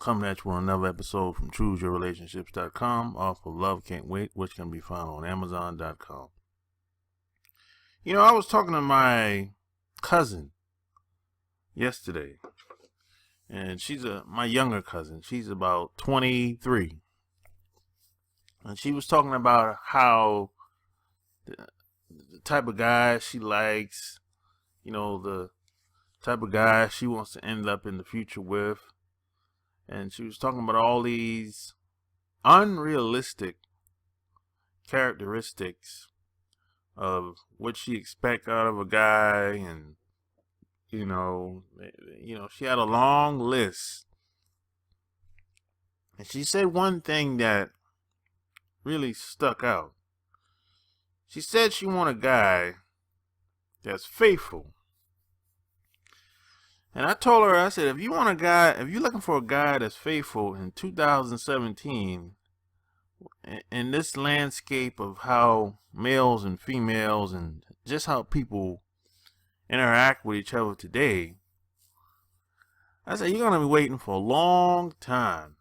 Coming at you with another episode from ChooseYourRelationships.com off of Love Can't Wait, which can be found on Amazon.com. You know, I was talking to my cousin yesterday, and she's my younger cousin. She's about 23. And she was talking about how the type of guy she likes, the type of guy she wants to end up in the future with. And she was talking about all these unrealistic characteristics of what she expect out of a guy, and she had a long list. And she said one thing that really stuck out. She said she want a guy that's faithful. And I told her, I said, if you're looking for a guy that's faithful in 2017, in this landscape of how males and females and just how people interact with each other today, I said, you're going to be waiting for a long time.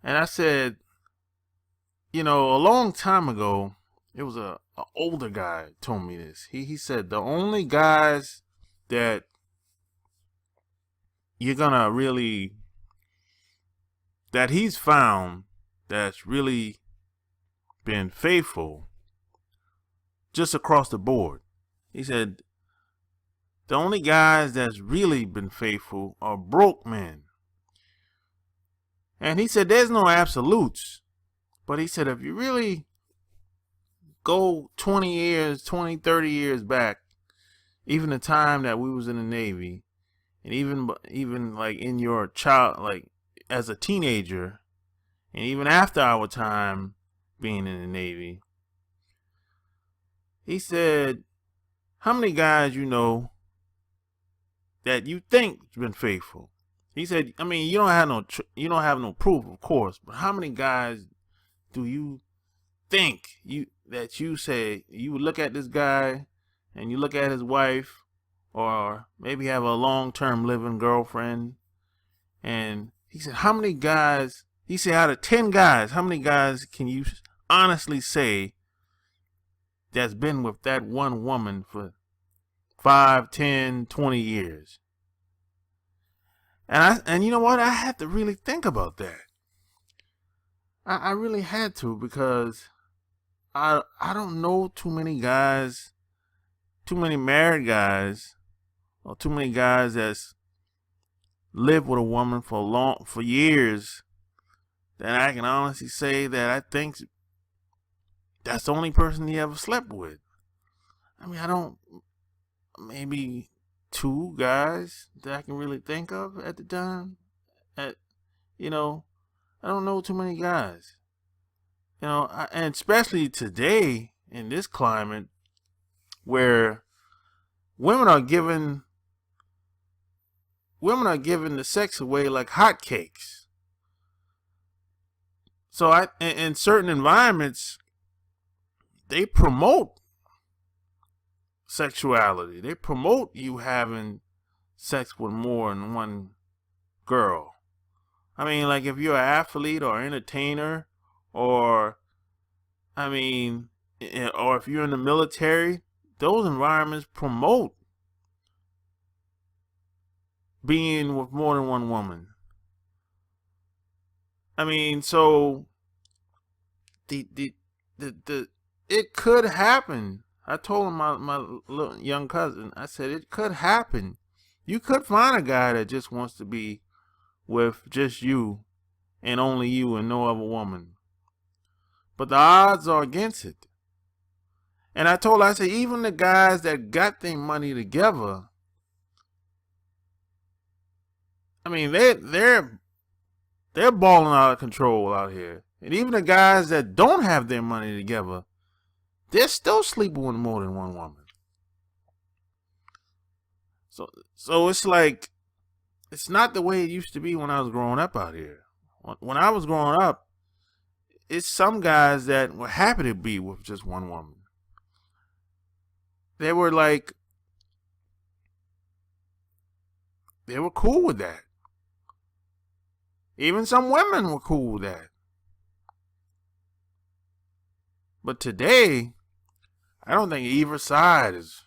And I said, a long time ago, it was a older guy told me this. He said the only guys that you're gonna really, that he's found that's really been faithful just across the board. He said the only guys that's really been faithful are broke men. And he said there's no absolutes. But he said if you really go 20 years, 20, 30 years back, even the time that we was in the Navy, and even like in your child, like as a teenager, and even after our time being in the Navy, he said, how many guys you know that you think been faithful? He said, I mean, you don't have no proof, of course, but how many guys do you think that you say you look at this guy and you look at his wife, or maybe have a long-term living girlfriend, and he said, how many guys, he said out of 10 guys, how many guys can you honestly say that's been with that one woman for 5, 10, 20 years? And you know what? I had to really think about that. I really had to, because I don't know too many guys, too many married guys, or too many guys that's lived with a woman for years, that I can honestly say that I think that's the only person he ever slept with. I mean, maybe 2 guys that I can really think of at the time. I don't know too many guys. And especially today in this climate where women are giving the sex away like hotcakes. So in certain environments, they promote sexuality. They promote you having sex with more than one girl. I mean, like if you're an athlete or entertainer, or if you're in the military, those environments promote being with more than one woman. I mean, so it could happen. I told him, my little young cousin, I said it could happen. You could find a guy that just wants to be with just you and only you and no other woman. But the odds are against it. And I said, even the guys that got their money together, I mean, they're balling out of control out here. And even the guys that don't have their money together, they're still sleeping with more than one woman. So it's like, it's not the way it used to be when I was growing up out here. When I was growing up, it's some guys that were happy to be with just one woman. They were cool with that. Even some women were cool with that. But today, I don't think either side is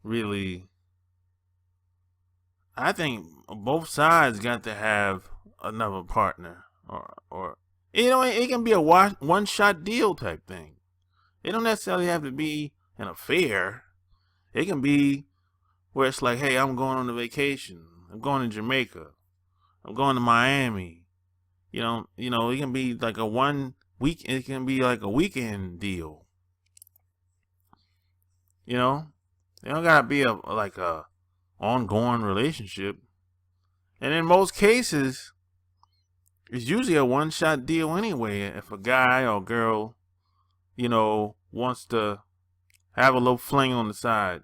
really. I think both sides got to have another partner, or it can be a one shot deal type thing. It don't necessarily have to be an affair. It can be where it's like, hey, I'm going on a vacation. I'm going to Jamaica. I'm going to Miami. It can be like a 1 week. It can be like a weekend deal. It don't gotta be a ongoing relationship. And in most cases, it's usually a one shot deal anyway. If a guy or girl, wants to have a little fling on the side.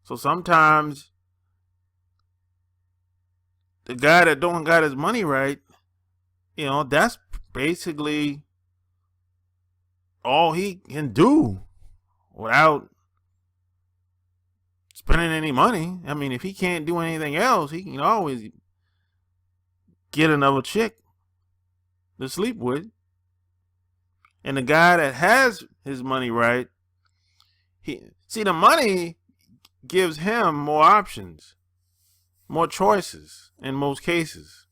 So sometimes the guy that don't got his money right, that's basically all he can do without spending any money. I mean, if he can't do anything else, he can always get another chick to sleep with. And the guy that has his money right, the money gives him more options, more choices in most cases.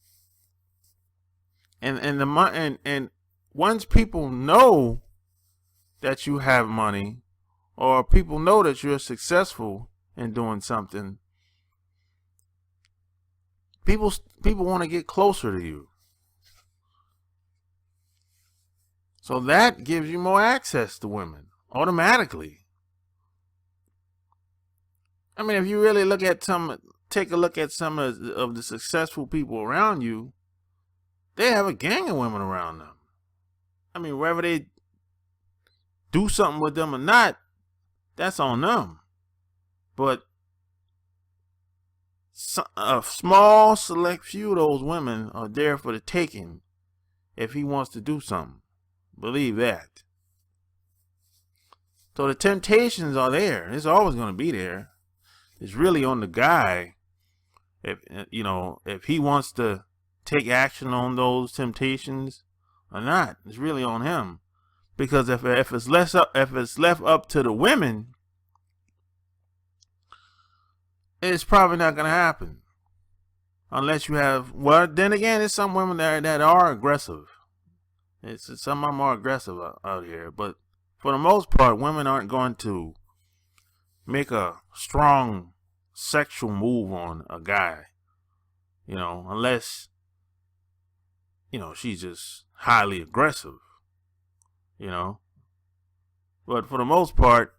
And once people know that you have money, or people know that you're successful in doing something, people want to get closer to you. So that gives you more access to women automatically. I mean, if you really take a look at some of the successful people around you, they have a gang of women around them. I mean, whether they do something with them or not, that's on them. But a small select few of those women are there for the taking if he wants to do something. Believe that. So the temptations are there. It's always going to be there. It's really on the guy if he wants to take action on those temptations or not. It's really on him. Because if it's left up to the women, it's probably not going to happen. Unless you have, then again, there's some women that are aggressive. Some of them are aggressive out here. But for the most part, women aren't going to make a strong sexual move on a guy. Unless, she's just highly aggressive. But for the most part,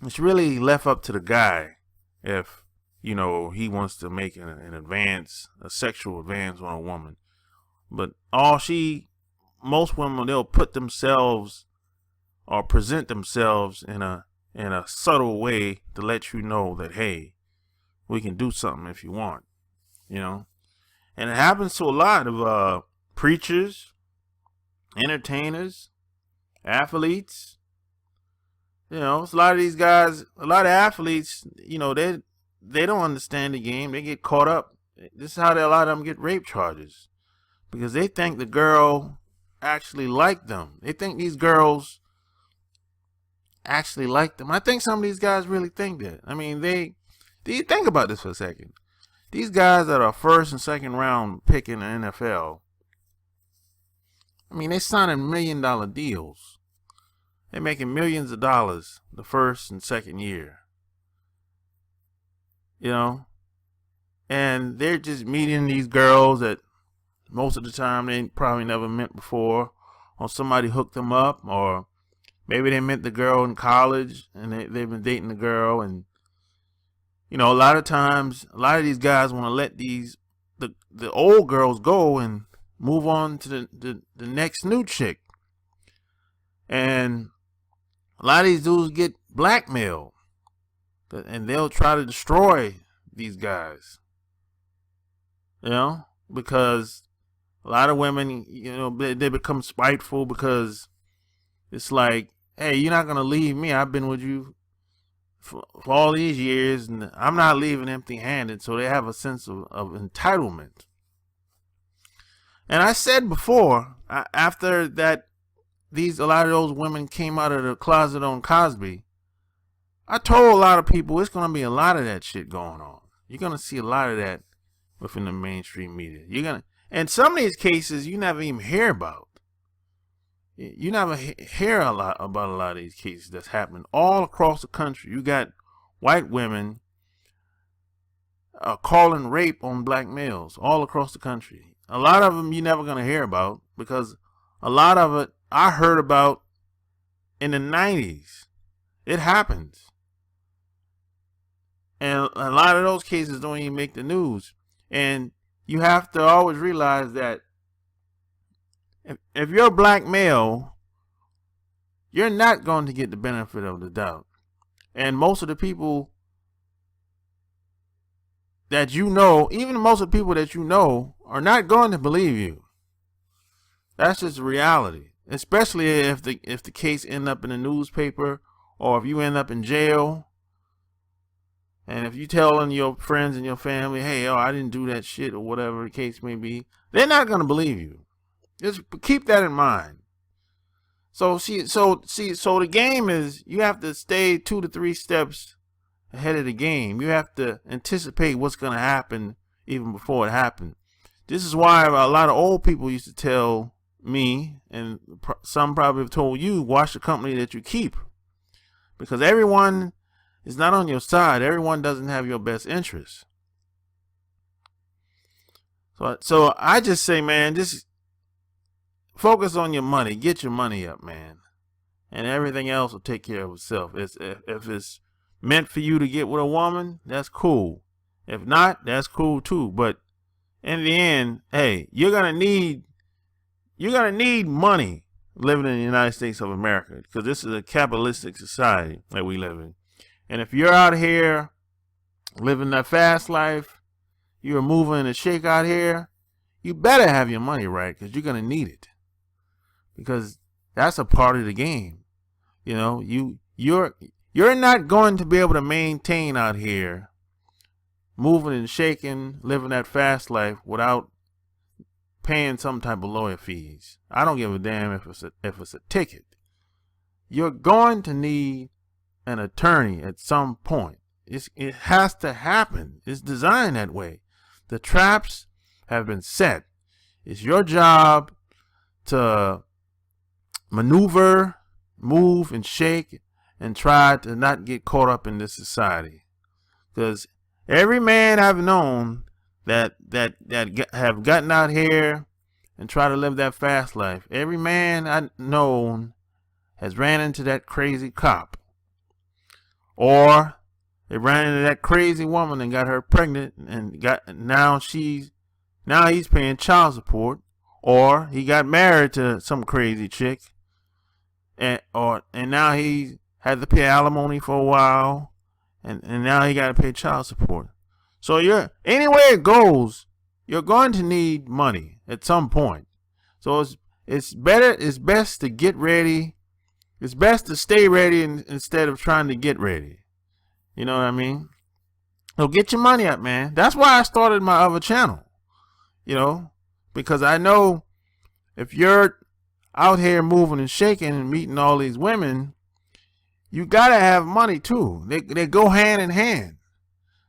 it's really left up to the guy if, he wants to make a sexual advance on a woman. But most women, they'll put themselves or present themselves in a subtle way to let you know that, hey, we can do something if you want, And it happens to a lot of preachers, entertainers, athletes. It's a lot of these guys, a lot of athletes, they don't understand the game. They get caught up. This is how a lot of them get rape charges. Because they think the girl actually liked them. They think these girls actually like them. I think some of these guys really think that. I mean, do you think about this for a second? These guys that are first and second round pick in the NFL, I mean, they signing $1 million deals. They're making millions of dollars the first and second year. And they're just meeting these girls that most of the time they probably never met before, or somebody hooked them up, or maybe they met the girl in college and they've been dating the girl. And a lot of times, a lot of these guys want to let the old girls go and move on to the next new chick. And a lot of these dudes get blackmailed, and they'll try to destroy these guys, because a lot of women, they become spiteful because it's like, hey, you're not going to leave me. I've been with you for all these years, and I'm not leaving empty-handed. So they have a sense of entitlement. And I said before, after that, a lot of those women came out of the closet on Cosby. I told a lot of people it's gonna be a lot of that shit going on. You're gonna see a lot of that within the mainstream media. And some of these cases you never even hear about. You never hear about a lot of these cases that's happening all across the country. You got white women calling rape on black males all across the country. A lot of them you're never going to hear about because a lot of it I heard about in the 90s. It happens. And a lot of those cases don't even make the news. And you have to always realize that if you're a black male, you're not going to get the benefit of the doubt. And most of the people that you know, even most of the people that you know, are not going to believe you. That's just reality. Especially if the case end up in the newspaper or if you end up in jail. And if you telling your friends and your family, hey, I didn't do that shit or whatever the case may be, they're not going to believe you. Just keep that in mind. So the game is you have to stay 2 to 3 steps ahead of the game. You have to anticipate what's going to happen even before it happens. This is why a lot of old people used to tell me, and some probably have told you, watch the company that you keep. Because everyone is not on your side. Everyone doesn't have your best interests. So I just say, man, just focus on your money. Get your money up, man. And everything else will take care of itself. If it's meant for you to get with a woman, that's cool. If not, that's cool too. But in the end, hey, you're gonna need money living in the United States of America, because this is a capitalistic society that we live in. And if you're out here living that fast life, you're moving and shake out here, you better have your money right, because you're gonna need it. Because that's a part of the game. You know, you're not going to be able to maintain out here moving and shaking, living that fast life without paying some type of lawyer fees. I don't give a damn if it's a ticket. You're going to need an attorney at some point. It has to happen. It's designed that way. The traps have been set. It's your job to maneuver, move, and shake, and try to not get caught up in this society. Because every man I've known that have gotten out here and try to live that fast life, every man I've known has ran into that crazy cop, or they ran into that crazy woman and got her pregnant, and now he's paying child support, or he got married to some crazy chick, and now he had to pay alimony for a while, and now he got to pay child support. So anywhere it goes, you're going to need money at some point. So it's best to get ready. It's best to stay ready instead of trying to get ready. You know what I mean? So get your money up, man. That's why I started my other channel. You know, because I know if you're out here moving and shaking and meeting all these women, you gotta have money too. They go hand in hand.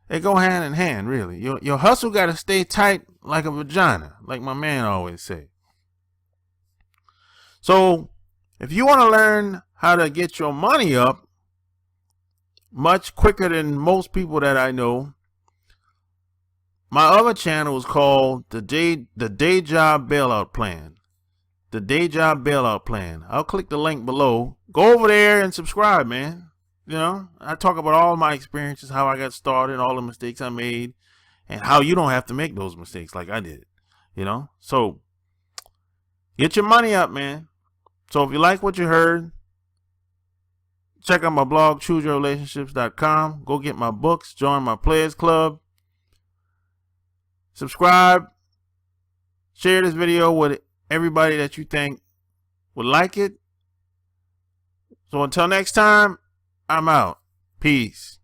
They go hand in hand, really. Your hustle gotta stay tight like a vagina, like my man always say. So if you want to learn how to get your money up much quicker than most people that I know, my other channel is called the Day Job Bailout Plan. The Day Job Bailout Plan. I'll click the link below. Go over there and subscribe, man. You know, I talk about all my experiences, how I got started, all the mistakes I made, and how you don't have to make those mistakes like I did. You know, so get your money up, man. So if you like what you heard, check out my blog, chooseyourrelationships.com. Go get my books, join my Players Club. Subscribe, share this video with everybody that you think would like it. So until next time, I'm out. Peace.